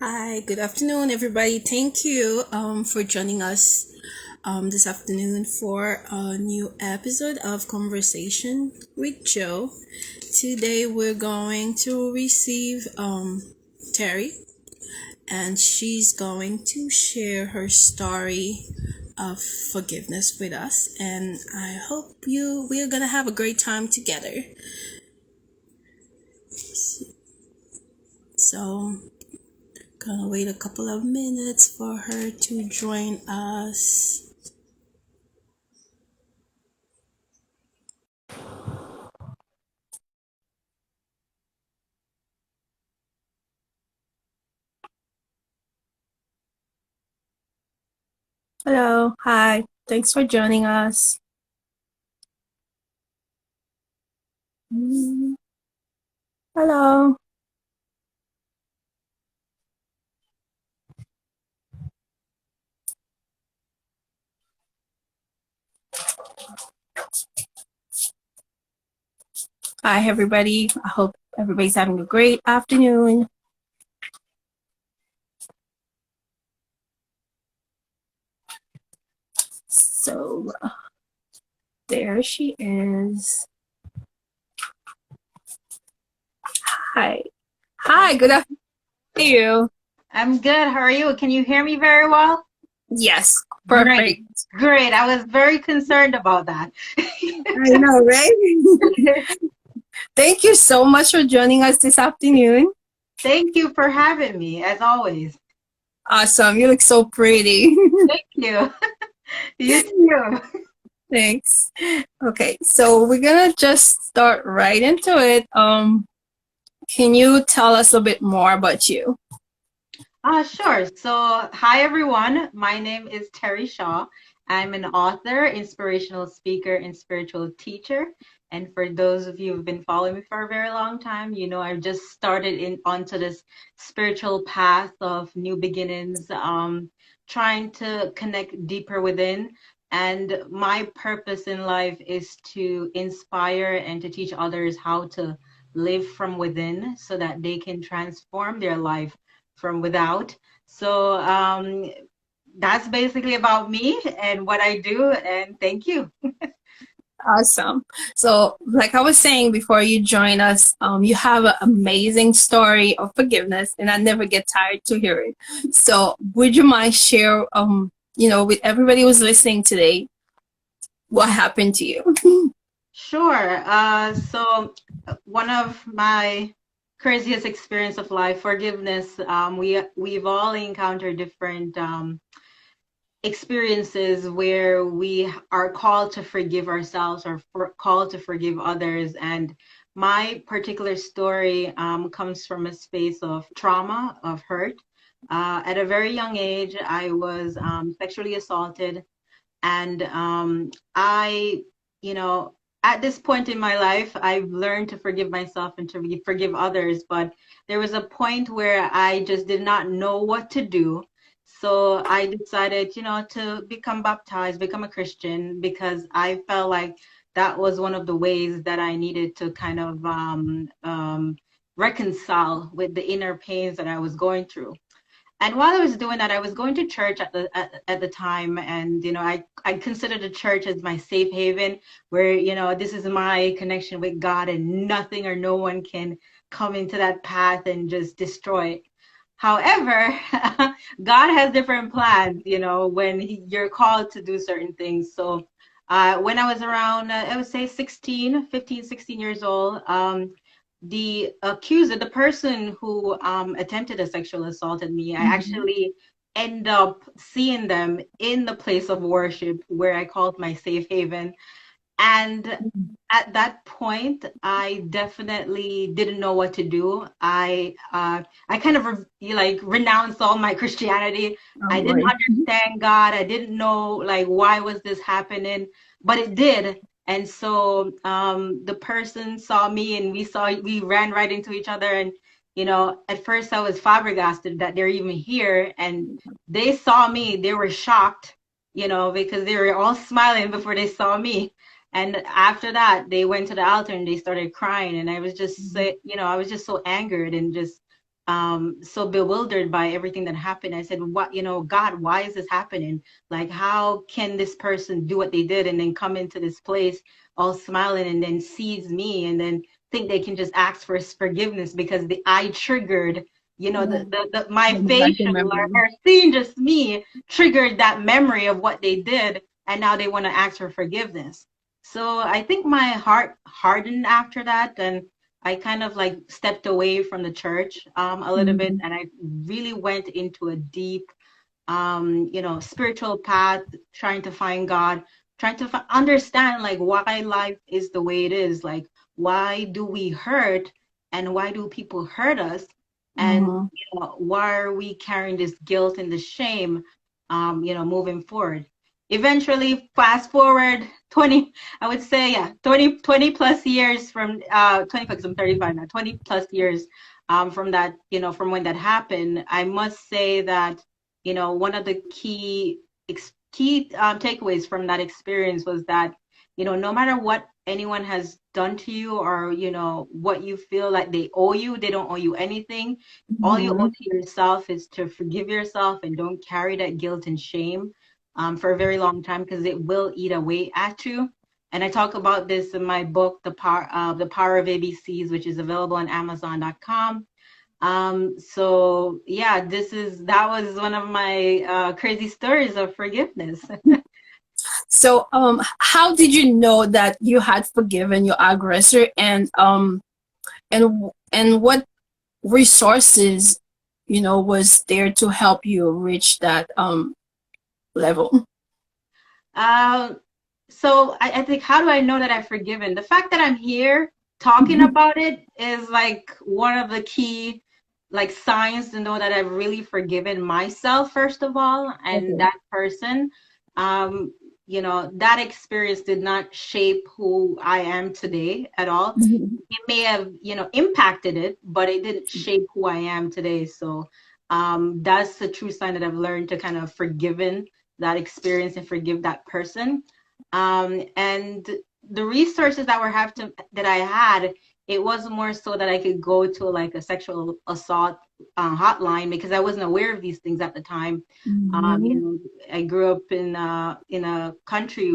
Hi, good afternoon, everybody. Thank you for joining us this afternoon for a new episode of Conversation with Joe. Today we're going to receive Terry, and she's going to share her story of forgiveness with us. And I hope we're gonna have a great time together. So, gonna wait a couple of minutes for her to join us. Hello, hi. Thanks for joining us. Mm, Hello. Hi, everybody. I hope everybody's having a great afternoon. So, there she is. Hi. Hi, good afternoon to you. I'm good. How are you? Can you hear me very well? Yes, Great. perfect. Great. I was very concerned about that. I know, right? Thank you so much for joining us this afternoon. Thank you for having me, as always. Awesome. You look so pretty. Thank you. You too. Thanks. Okay, so we're gonna just start right into it. Can you tell us a bit more about you? Sure. So, hi everyone. My name is Terry Shaw. I'm an author, inspirational speaker, and spiritual teacher. And for those of you who've been following me for a very long time, you know I've just started in onto this spiritual path of new beginnings, trying to connect deeper within. And my purpose in life is to inspire and to teach others how to live from within so that they can transform their life from without. So that's basically about me and what I do. And thank you. Awesome. So, like I was saying before you join us, you have an amazing story of forgiveness, and I never get tired to hear it. So, would you mind share, with everybody who's listening today, what happened to you? Sure. One of my craziest experience of life, forgiveness. We've all encountered different experiences where we are called to forgive ourselves or called to forgive others. And my particular story comes from a space of trauma, of hurt. At a very young age, I was sexually assaulted. And you know, at this point in my life, I've learned to forgive myself and to forgive others. But there was a point where I just did not know what to do. So I decided, to become baptized, become a Christian, because I felt like that was one of the ways that I needed to kind of reconcile with the inner pains that I was going through. And while I was doing that, I was going to church at the time, and I considered the church as my safe haven, where this is my connection with God, and nothing or no one can come into that path and just destroy it. However, God has different plans, when you're called to do certain things. So when I was around, I would say 16, 15, 16 years old, the accuser, the person who attempted a sexual assault at me, I Mhm. actually end up seeing them in the place of worship where I called my safe haven. And at that point, I definitely didn't know what to do. I kind of like renounced all my Christianity. Oh I didn't boy. understand God. I didn't know like why was this happening, but it did. And so the person saw me, and we ran right into each other. And at first I was flabbergasted that they're even here, and they saw me. They were shocked, because they were all smiling before they saw me. And after that, they went to the altar and they started crying. And I was just, I was just so angered and just so bewildered by everything that happened. I said, what, God, why is this happening? Like, how can this person do what they did and then come into this place all smiling and then sees me and then think they can just ask for forgiveness because I triggered, Yeah. my Like your facial memory. or seeing just me triggered that memory of what they did. And now they want to ask for forgiveness. So I think my heart hardened after that. And I kind of like stepped away from the church a little bit, Mhm. and I really went into a deep, spiritual path, trying to find God, trying to understand like why life is the way it is, like why do we hurt, and why do people hurt us, and Mhm. why are we carrying this guilt and the shame, moving forward. Eventually, fast forward 20, I would say, yeah, 20 plus years from 20, because I'm 35 now, 20 plus years from that, from when that happened. I must say that, one of the key takeaways from that experience was that, no matter what anyone has done to you, or, what you feel like they owe you, they don't owe you anything. All you owe Mhm. to yourself is to forgive yourself and don't carry that guilt and shame for a very long time, because it will eat away at you. And I talk about this in my book, The Power of ABCs, which is available on Amazon.com. So yeah, that was one of my crazy stories of forgiveness. So, how did you know that you had forgiven your aggressor, and what resources, was there to help you reach that level? Um, so I think, how do I know that I've forgiven? The fact that I'm here talking about it is like one of the key like signs to know that I've really forgiven myself, first of all, and Okay. that person. Um, that experience did not shape who I am today at all. Mhm. It may have, impacted it, but it didn't shape who I am today. So that's the true sign that I've learned to kind of forgiven that experience and forgive that person. And the resources that I had, it was more so that I could go to like a sexual assault hotline, because I wasn't aware of these things at the time. Mhm. I grew up in a country,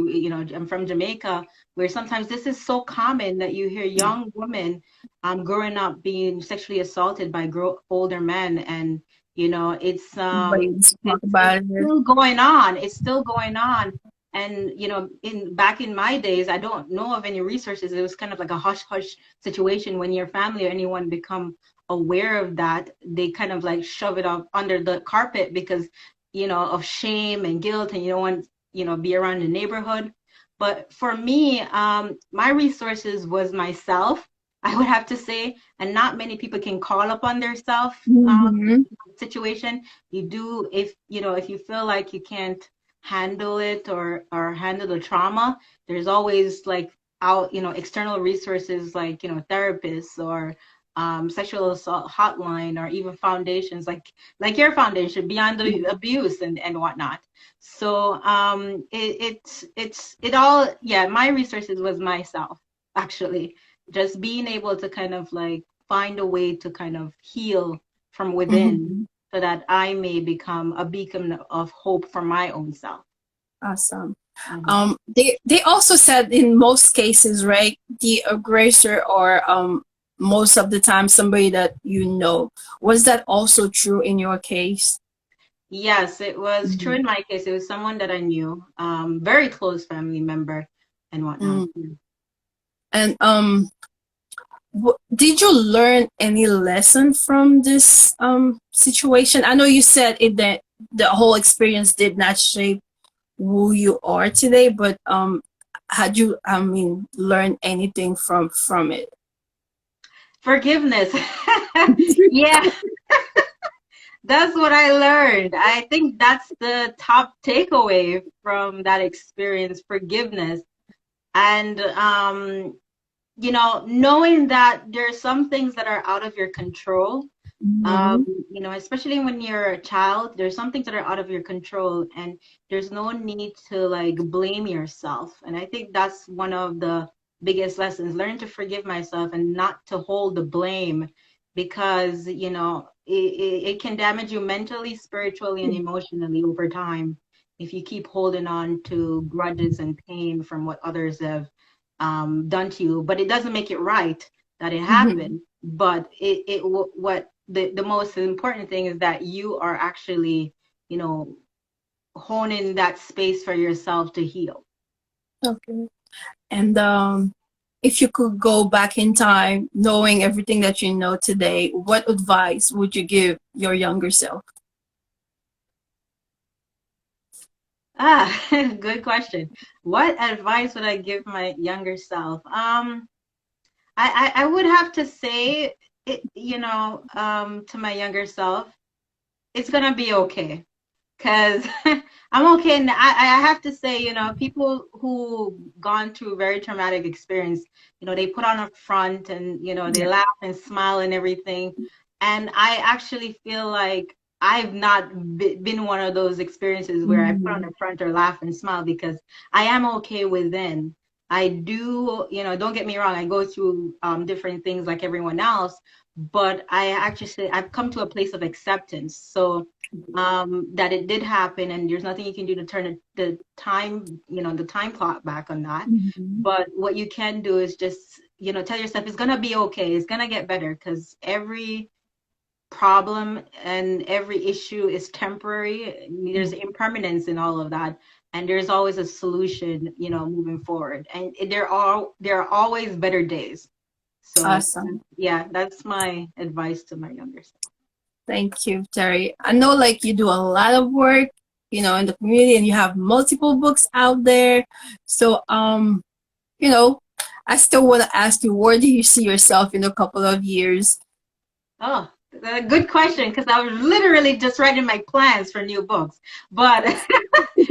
I'm from Jamaica, where sometimes this is so common that you hear young women growing up being sexually assaulted by older men, and Nobody wants to talk it's about it. still going on. It's still going on. And in back in my days, I don't know of any resources. It was kind of like a hush hush situation. When your family or anyone become aware of that, they kind of like shove it up under the carpet because of shame and guilt, and you don't want be around the neighborhood. But for me, my resources was myself, I would have to say, and not many people can call upon their self Mhm. situation. You do, if you feel like you can't handle it, or handle the trauma, there's always like external resources, like therapists, or sexual assault hotline, or even foundations like your foundation, Beyond the Abuse, and whatnot. So it all, yeah, my resources was myself, actually, just being able to kind of like find a way to kind of heal from within, Mhm. so that I may become a beacon of hope for my own self. Awesome. Mhm. They also said in most cases, right, the aggressor, or most of the time somebody that you know. Was that also true in your case? Yes, it was true Mhm. in my case. It was someone that I knew, very close family member and whatnot. Mm. And did you learn any lesson from this situation? I know you said it that the whole experience did not shape who you are today, but had you, learned anything from it? Forgiveness. Yeah, that's what I learned. I think that's the top takeaway from that experience, forgiveness. And knowing that there are some things that are out of your control. Mhm. Especially when you're a child, there's some things that are out of your control, and there's no need to like blame yourself. And I think that's one of the biggest lessons, learn to forgive myself and not to hold the blame, because it can damage you mentally, spiritually, and emotionally over time if you keep holding on to grudges and pain from what others have done to you. But it doesn't make it right that it Mm-hmm. happened. But what the most important thing is that you are actually, you know, honing that space for yourself to heal. Okay. And if you could go back in time, knowing everything that you know today, what advice would you give your younger self? Ah, good question. What advice would I give my younger self? I would have to say it, to my younger self, it's gonna be okay. Cause I'm okay. And I have to say, people who gone through very traumatic experience, they put on a front and, they Yeah. laugh and smile and everything. And I actually feel like I've not been one of those experiences where I put on Mm-hmm. a front or laugh and smile because I am okay within. I do, don't get me wrong, I go through different things like everyone else, but I've come to a place of acceptance. So that it did happen and there's nothing you can do to turn the time, the time clock back on that. Mm-hmm. But what you can do is just, tell yourself it's gonna be okay. It's gonna get better because every problem and every issue is temporary. There's impermanence in all of that. And there's always a solution, moving forward. And there are always better days. So Awesome. yeah, that's my advice to my younger self. Thank you, Terry. I know like you do a lot of work, in the community and you have multiple books out there. So, you know, I still want to ask you, where do you see yourself in a couple of years? Oh, a good question, because I was literally just writing my plans for new books. But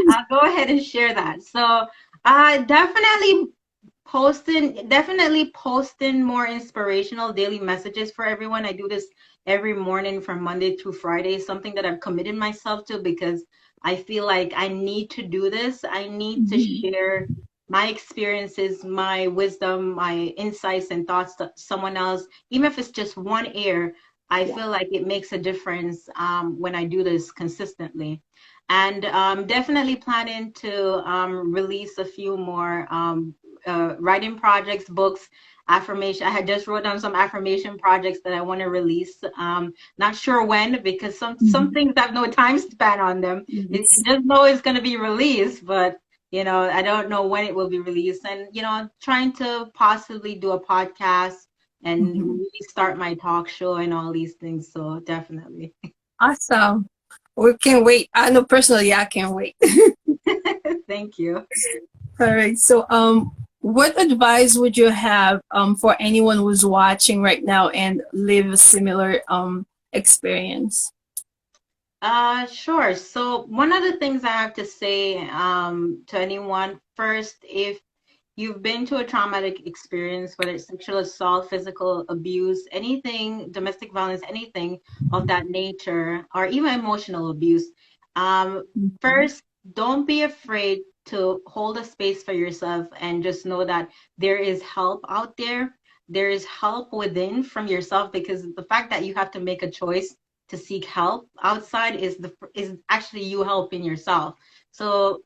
I'll go ahead and share that. So, definitely posting more inspirational daily messages for everyone. I do this every morning from Monday through Friday, something that I've committed myself to because I feel like I need to do this. I need to Mhm. share my experiences, my wisdom, my insights and thoughts to someone else, even if it's just one ear. I Yeah. feel like it makes a difference when I do this consistently. And definitely planning to release a few more writing projects, books, affirmation. I had just wrote down some affirmation projects that I want to release. Not sure when because some Mhm. things have no time span on them. I Yes. just know it's going to be released, but I don't know when it will be released. And trying to possibly do a podcast and Mhm. really start my talk show and all these things. So definitely. Awesome. We can't wait. I know personally, I can't wait. Thank you. All right. So, what advice would you have for anyone who's watching right now and live a similar experience? Sure. So one of the things I have to say to anyone first, if you've been to a traumatic experience, whether it's sexual assault, physical abuse, anything, domestic violence, anything of that nature, or even emotional abuse, um, Mhm. first, don't be afraid to hold a space for yourself and just know that there is help out there. There is help within from yourself because the fact that you have to make a choice to seek help outside is actually you helping yourself. So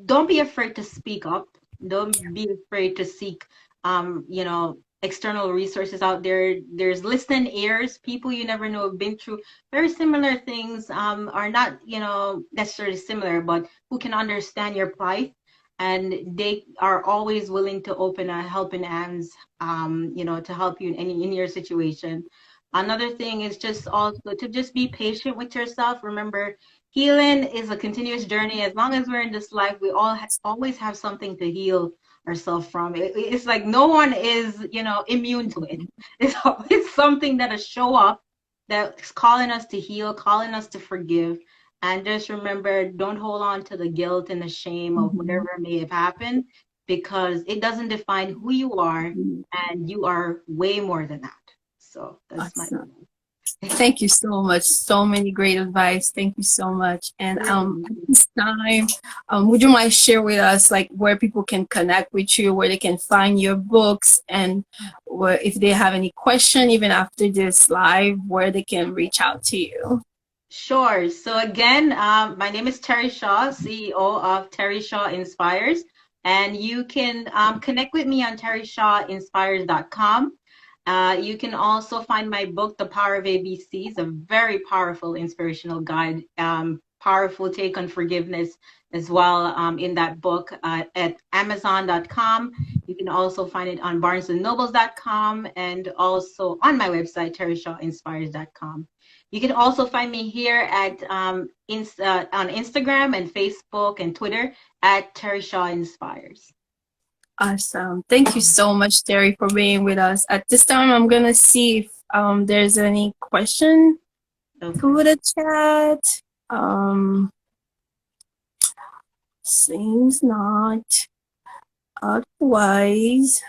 don't be afraid to speak up. Don't be afraid to seek external resources out there. There's listening ears, people you never know have been through very similar things, are not necessarily similar, but who can understand your plight, and they are always willing to open a helping hands, to help you in your situation. Another thing is just also to just be patient with yourself. Remember, healing is a continuous journey. As long as we're in this life, we always have something to heal ourselves from. It's like no one is, immune to it. It's always something that'll show up that's calling us to heal, calling us to forgive. And just remember, don't hold on to the guilt and the shame of Mhm. whatever may have happened because it doesn't define who you are, Mhm. and you are way more than that. So that's my Awesome. advice. Thank you so much. So many great advice. Thank you so much. And Thank at you. this time, would you mind share with us like where people can connect with you, where they can find your books, and where, if they have any question even after this live, where they can reach out to you? Sure. So again, my name is Terry Shaw, CEO of Terry Shaw Inspires, and you can connect with me on terryshawinspires.com. You can also find my book, The Power of ABCs, a very powerful inspirational guide, powerful take on forgiveness as well in that book at amazon.com. You can also find it on barnesandnobles.com and also on my website, terryshawinspires.com. You can also find me here at on Instagram and Facebook and Twitter at Terry Shaw Inspires. Awesome. Thank you so much, Terry, for being with us. At this time, I'm gonna see if there's any question Okay. through the chat. Um, Seems not. Otherwise,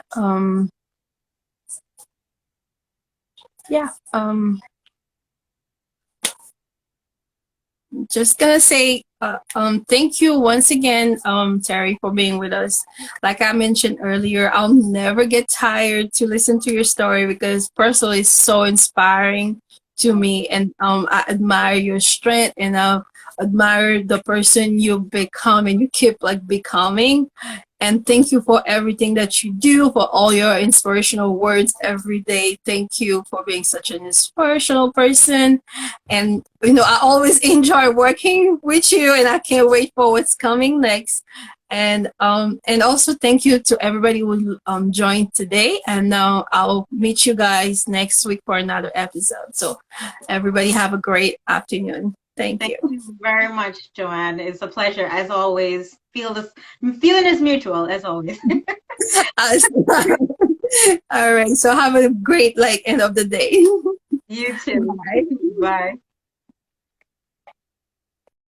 yeah. Just gonna say thank you once again, Terry, for being with us. Like I mentioned earlier, I'll never get tired to listen to your story because personally it's so inspiring to me, and I admire your strength, and I admire the person you become and you keep like becoming. And thank you for everything that you do, for all your inspirational words every day. Thank you for being such an inspirational person. And, I always enjoy working with you, and I can't wait for what's coming next. And also thank you to everybody who joined today. And now I'll meet you guys next week for another episode. So everybody have a great afternoon. Thank Thank you. you very much, Joanne. It's a pleasure as always. Feeling is mutual as always. All right. So have a great like end of the day. You too. Bye. Bye.